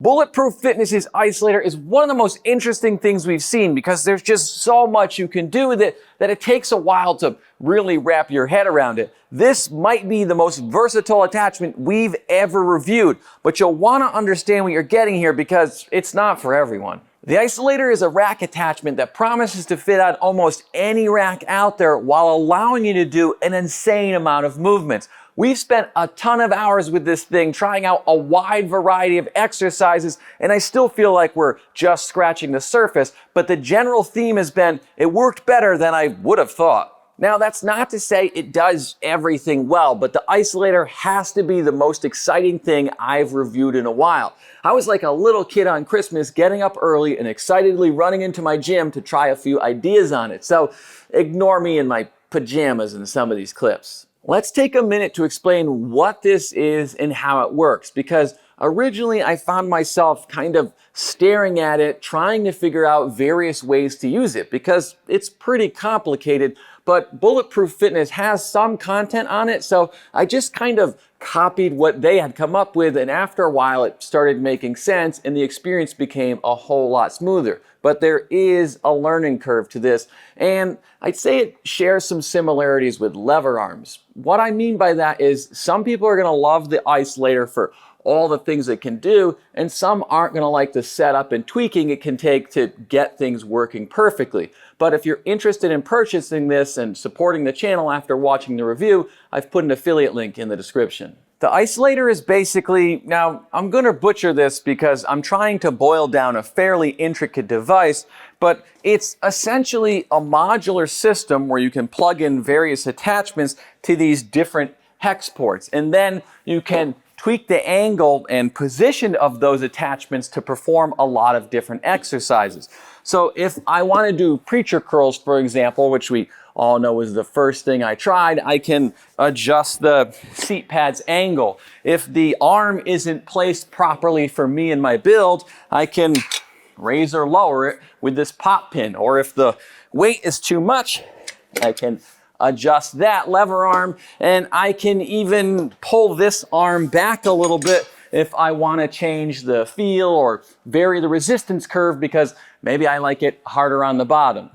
Bulletproof Fitness's Isolator is one of the most interesting things we've seen because there's just so much you can do with it that it takes a while to really wrap your head around it. This might be the most versatile attachment we've ever reviewed, but you'll want to understand what you're getting here because it's not for everyone. The Isolator is a rack attachment that promises to fit on almost any rack out there while allowing you to do an insane amount of movements. We've spent a ton of hours with this thing trying out a wide variety of exercises, and I still feel like we're just scratching the surface, but the general theme has been it worked better than I would have thought. Now, that's not to say it does everything well, but the Isolator has to be the most exciting thing I've reviewed in a while. I was like a little kid on Christmas getting up early and excitedly running into my gym to try a few ideas on it, so ignore me in my pajamas in some of these clips. Let's take a minute to explain what this is and how it works, because originally I found myself kind of staring at it, trying to figure out various ways to use it, because it's pretty complicated, but Bulletproof Fitness has some content on it, so I just kind of copied what they had come up with, and after a while it started making sense and the experience became a whole lot smoother. But there is a learning curve to this, and I'd say it shares some similarities with lever arms. What I mean by that is some people are going to love the Isolator for all the things it can do, and some aren't going to like the setup and tweaking it can take to get things working perfectly. But if you're interested in purchasing this and supporting the channel after watching the review, I've put an affiliate link in the description. The Isolator is basically, now I'm going to butcher this because I'm trying to boil down a fairly intricate device, but it's essentially a modular system where you can plug in various attachments to these different hex ports, and then you can tweak the angle and position of those attachments to perform a lot of different exercises. So if I want to do preacher curls, for example, which we all know is the first thing I tried, I can adjust the seat pad's angle. If the arm isn't placed properly for me and my build, I can raise or lower it with this pop pin. Or if the weight is too much, I can adjust that lever arm, and I can even pull this arm back a little bit if I want to change the feel or vary the resistance curve because maybe I like it harder on the bottom.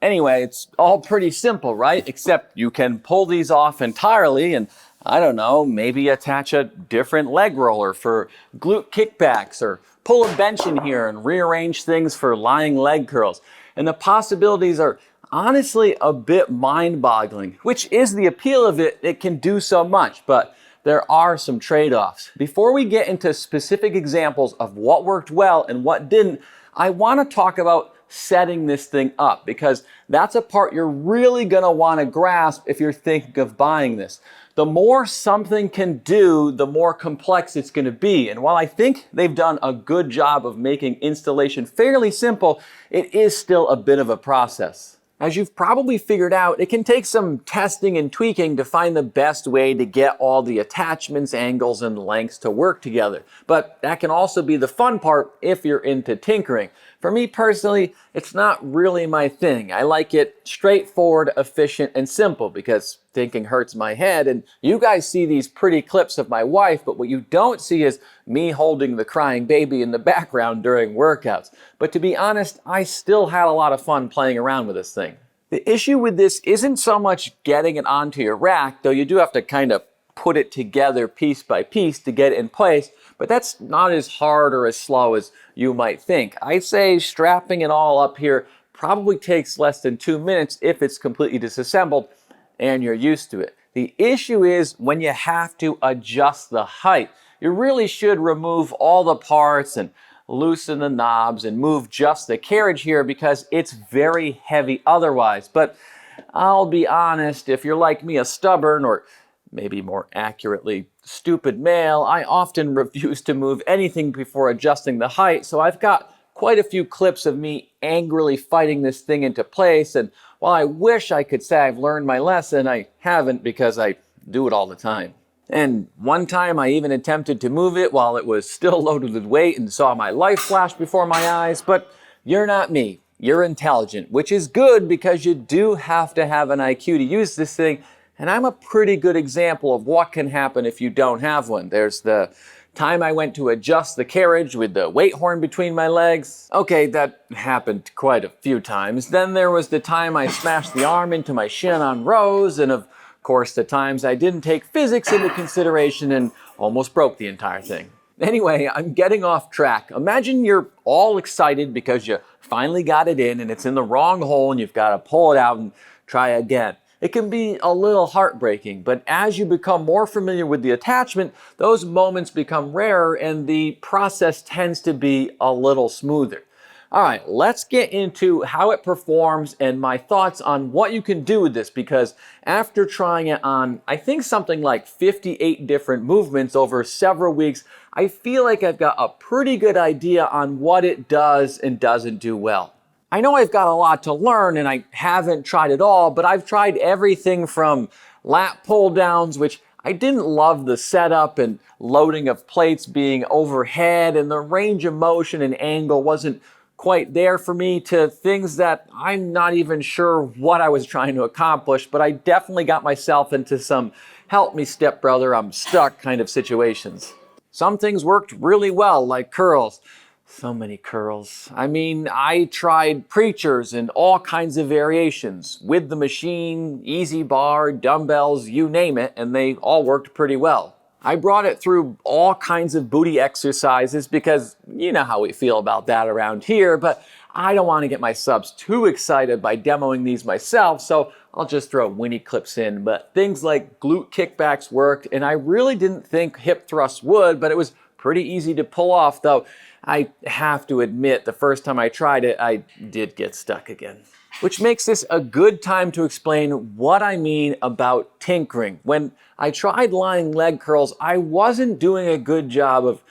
Anyway, it's all pretty simple, right? Except you can pull these off entirely and, I don't know, maybe attach a different leg roller for glute kickbacks or pull a bench in here and rearrange things for lying leg curls. And the possibilities are honestly a bit mind-boggling, which is the appeal of it. It can do so much, but there are some trade-offs. Before we get into specific examples of what worked well and what didn't, I want to talk about setting this thing up because that's a part you're really going to want to grasp if you're thinking of buying this. The more something can do, the more complex it's going to be. And while I think they've done a good job of making installation fairly simple, it is still a bit of a process. As you've probably figured out, it can take some testing and tweaking to find the best way to get all the attachments, angles, and lengths to work together. But that can also be the fun part if you're into tinkering. For me personally, it's not really my thing. I like it straightforward, efficient, and simple because thinking hurts my head. And you guys see these pretty clips of my wife, but what you don't see is me holding the crying baby in the background during workouts. But to be honest, I still had a lot of fun playing around with this thing. The issue with this isn't so much getting it onto your rack, though you do have to kind of put it together piece by piece to get it in place, but that's not as hard or as slow as you might think. I'd say strapping it all up here probably takes less than 2 minutes if it's completely disassembled and you're used to it. The issue is when you have to adjust the height. You really should remove all the parts and loosen the knobs and move just the carriage here because it's very heavy otherwise. But I'll be honest, if you're like me, a stubborn or maybe more accurately, stupid male, I often refuse to move anything before adjusting the height, so I've got quite a few clips of me angrily fighting this thing into place, and while I wish I could say I've learned my lesson, I haven't because I do it all the time. And one time I even attempted to move it while it was still loaded with weight and saw my life flash before my eyes, but you're not me. You're intelligent, which is good because you do have to have an IQ to use this thing, and I'm a pretty good example of what can happen if you don't have one. There's the time I went to adjust the carriage with the weight horn between my legs. Okay, that happened quite a few times. Then there was the time I smashed the arm into my shin on rows, and of course the times I didn't take physics into consideration and almost broke the entire thing. Anyway, I'm getting off track. Imagine you're all excited because you finally got it in and it's in the wrong hole and you've got to pull it out and try again. It can be a little heartbreaking, but as you become more familiar with the attachment, those moments become rarer and the process tends to be a little smoother. All right, let's get into how it performs and my thoughts on what you can do with this, because after trying it on, I think something like 58 different movements over several weeks, I feel like I've got a pretty good idea on what it does and doesn't do well. I know I've got a lot to learn and I haven't tried it all, but I've tried everything from lat pull downs, which I didn't love the setup and loading of plates being overhead, and the range of motion and angle wasn't quite there for me, to things that I'm not even sure what I was trying to accomplish, but I definitely got myself into some help me stepbrother, I'm stuck kind of situations. Some things worked really well, like curls. So many curls. I mean, I tried preachers and all kinds of variations with the machine, easy bar, dumbbells, you name it, and they all worked pretty well. I brought it through all kinds of booty exercises because you know how we feel about that around here, but I don't want to get my subs too excited by demoing these myself, so I'll just throw Winnie clips in. But things like glute kickbacks worked, and I really didn't think hip thrusts would, but it was pretty easy to pull off, though I have to admit the first time I tried it, I did get stuck again. Which makes this a good time to explain what I mean about tinkering. When I tried lying leg curls, I wasn't doing a good job of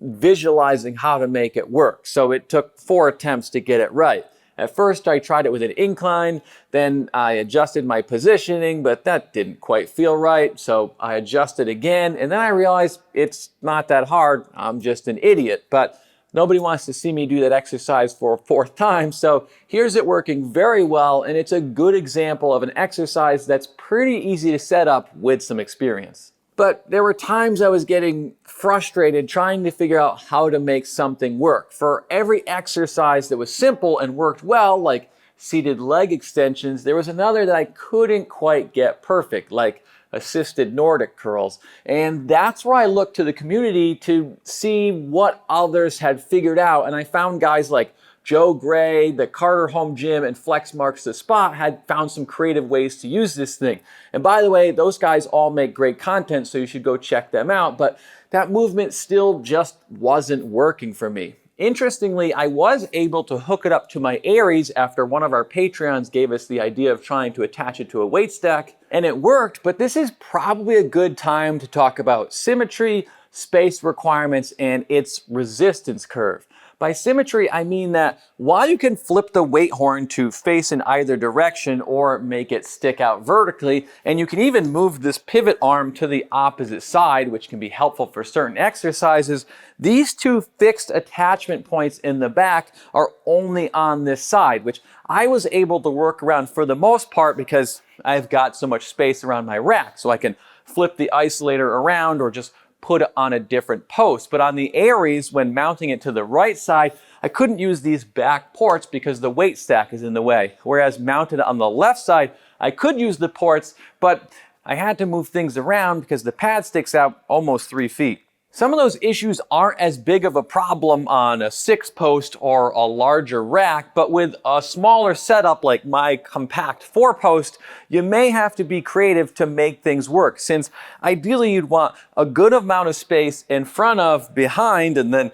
visualizing how to make it work, so it took 4 attempts to get it right. At first I tried it with an incline, then I adjusted my positioning, but that didn't quite feel right, so I adjusted again, and then I realized it's not that hard, I'm just an idiot. But nobody wants to see me do that exercise for a 4th time, so here's it working very well, and it's a good example of an exercise that's pretty easy to set up with some experience. But there were times I was getting frustrated trying to figure out how to make something work. For every exercise that was simple and worked well, like seated leg extensions, there was another that I couldn't quite get perfect, like assisted Nordic curls. And that's where I looked to the community to see what others had figured out. And I found guys like Joe Gray, the Carter Home Gym, and Flex Marks the Spot had found some creative ways to use this thing. And by the way, those guys all make great content, so you should go check them out. But that movement still just wasn't working for me. Interestingly, I was able to hook it up to my Aries after one of our Patreons gave us the idea of trying to attach it to a weight stack, and it worked. But this is probably a good time to talk about symmetry, space requirements, and its resistance curve. By symmetry, I mean that while you can flip the weight horn to face in either direction or make it stick out vertically, and you can even move this pivot arm to the opposite side, which can be helpful for certain exercises, these 2 fixed attachment points in the back are only on this side, which I was able to work around for the most part because I've got so much space around my rack, so I can flip the isolator around or just put it on a different post. But on the Aries, when mounting it to the right side, I couldn't use these back ports because the weight stack is in the way. Whereas mounted on the left side, I could use the ports, but I had to move things around because the pad sticks out almost 3 feet. Some of those issues aren't as big of a problem on a 6-post or a larger rack, but with a smaller setup like my compact 4-post, you may have to be creative to make things work, since ideally you'd want a good amount of space in front of, behind, and then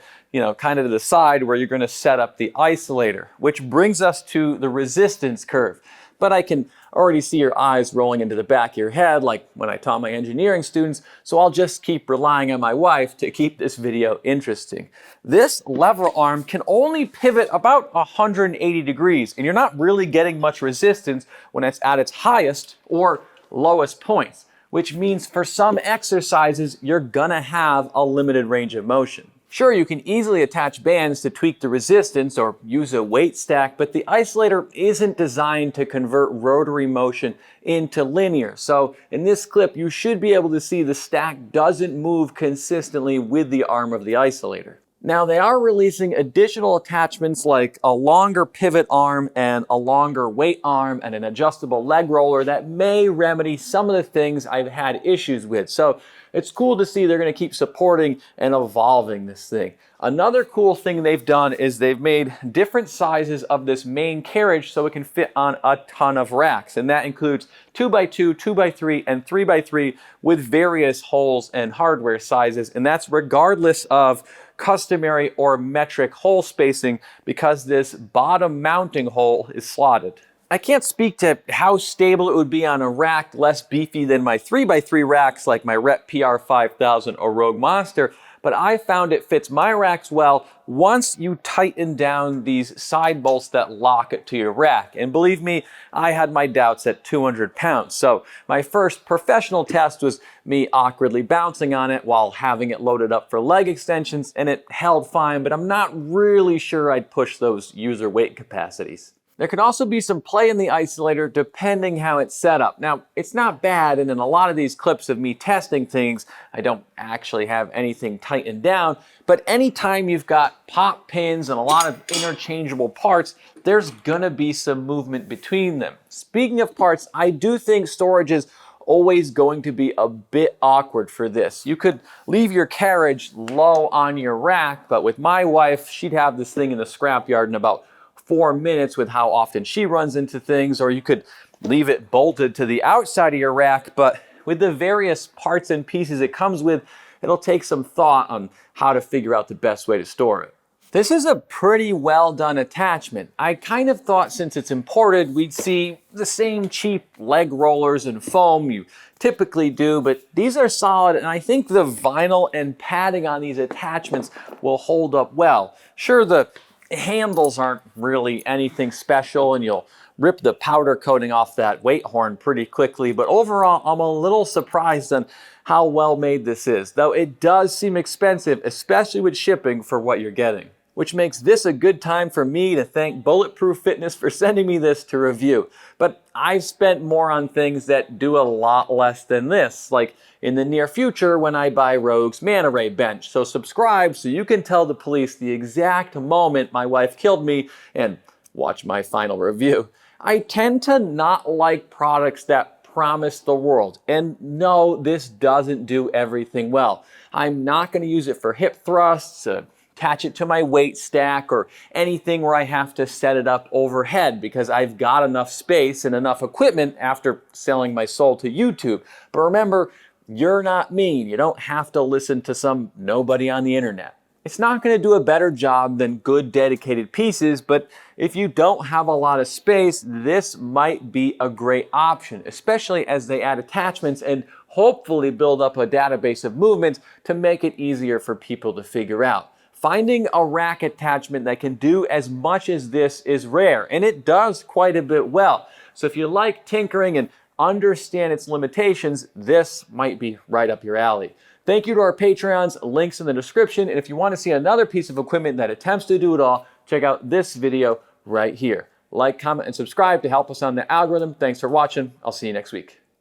kind of to the side where you're going to set up the isolator, which brings us to the resistance curve. But I can already see your eyes rolling into the back of your head like when I taught my engineering students, so I'll just keep relying on my wife to keep this video interesting. This lever arm can only pivot about 180 degrees, and you're not really getting much resistance when it's at its highest or lowest points, which means for some exercises, you're gonna have a limited range of motion. Sure, you can easily attach bands to tweak the resistance or use a weight stack, but the Isolator isn't designed to convert rotary motion into linear. So in this clip, you should be able to see the stack doesn't move consistently with the arm of the Isolator. Now, they are releasing additional attachments like a longer pivot arm and a longer weight arm and an adjustable leg roller that may remedy some of the things I've had issues with. So it's cool to see they're going to keep supporting and evolving this thing. Another cool thing they've done is they've made different sizes of this main carriage so it can fit on a ton of racks. And that includes 2x2, 2x3, and 3x3 with various holes and hardware sizes. And that's regardless of customary or metric hole spacing because this bottom mounting hole is slotted. I can't speak to how stable it would be on a rack less beefy than my 3x3 racks like my Rep PR5000 or Rogue Monster, but I found it fits my racks well once you tighten down these side bolts that lock it to your rack. And believe me, I had my doubts at 200 pounds. So my first professional test was me awkwardly bouncing on it while having it loaded up for leg extensions, and it held fine, but I'm not really sure I'd push those user weight capacities. There can also be some play in the Isolator depending how it's set up. Now, it's not bad, and in a lot of these clips of me testing things, I don't actually have anything tightened down, but anytime you've got pop pins and a lot of interchangeable parts, there's gonna be some movement between them. Speaking of parts, I do think storage is always going to be a bit awkward for this. You could leave your carriage low on your rack, but with my wife, she'd have this thing in the scrapyard in about 4 minutes with how often she runs into things, or you could leave it bolted to the outside of your rack, but with the various parts and pieces it comes with, it'll take some thought on how to figure out the best way to store it. This is a pretty well done attachment. I kind of thought since it's imported, we'd see the same cheap leg rollers and foam you typically do, but these are solid, and I think the vinyl and padding on these attachments will hold up well. Sure, the handles aren't really anything special, and you'll rip the powder coating off that weight horn pretty quickly, but overall, I'm a little surprised on how well made this is, though it does seem expensive, especially with shipping for what you're getting. Which makes this a good time for me to thank Bulletproof Fitness for sending me this to review. But I've spent more on things that do a lot less than this, like in the near future when I buy Rogue's manta ray bench. So subscribe so you can tell the police the exact moment my wife killed me and watch my final review. I tend to not like products that promise the world. And no, this doesn't do everything well. I'm not going to use it for hip thrusts, attach it to my weight stack, or anything where I have to set it up overhead because I've got enough space and enough equipment after selling my soul to YouTube. But remember, you're not me. You don't have to listen to some nobody on the internet. It's not going to do a better job than good dedicated pieces, but if you don't have a lot of space, this might be a great option, especially as they add attachments and hopefully build up a database of movements to make it easier for people to figure out. Finding a rack attachment that can do as much as this is rare, and it does quite a bit well. So if you like tinkering and understand its limitations, this might be right up your alley. Thank you to our Patreons, links in the description, and if you want to see another piece of equipment that attempts to do it all, check out this video right here. Like, comment, and subscribe to help us on the algorithm. Thanks for watching. I'll see you next week.